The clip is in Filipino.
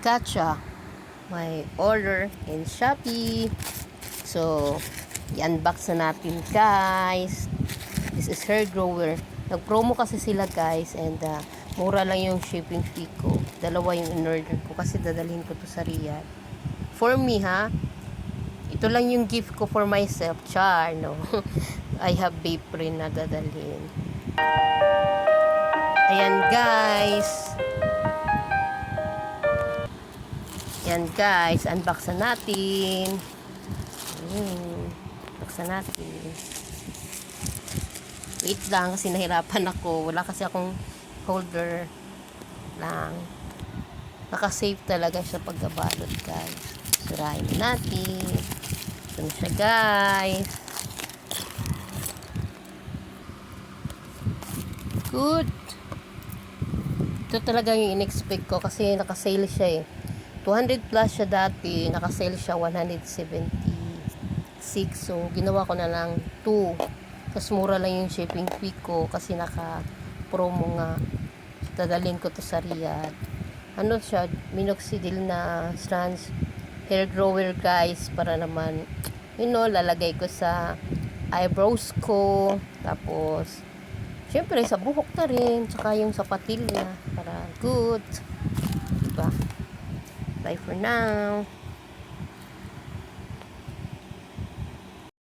Katsa, my order in Shopee. So, i-unbox na natin guys. This is hair grower. Nag-promo kasi sila guys, and mura lang yung shipping fee ko. Dalawa yung in-order ko kasi dadalhin ko to sa Riyadh. For me ha, ito lang yung gift ko for myself. Char, no? I have vape rin na dadalhin. Ayan guys. Ayan guys, unbox na natin. Unbox na natin. Wait lang kasi nahirapan ako. Wala kasi akong holder lang. Naka-save talaga siya pagkabalot guys. Sirahin natin. Ito na siya guys. Good. Ito talaga yung in-expect ko kasi naka-sale siya eh. 200 plus siya dati. Naka-sale siya 176. So, ginawa ko na lang 2. Mas mura lang yung shipping fee ko kasi naka-promo nga. Dadalhin ko to sa Riyadh. Ano siya? Minoxidil na strands hair grower guys. Para naman, lalagay ko sa eyebrows ko. Tapos, syempre sa buhok na rin. Tsaka yung sa patilya. Para good. Diba? Bye for now.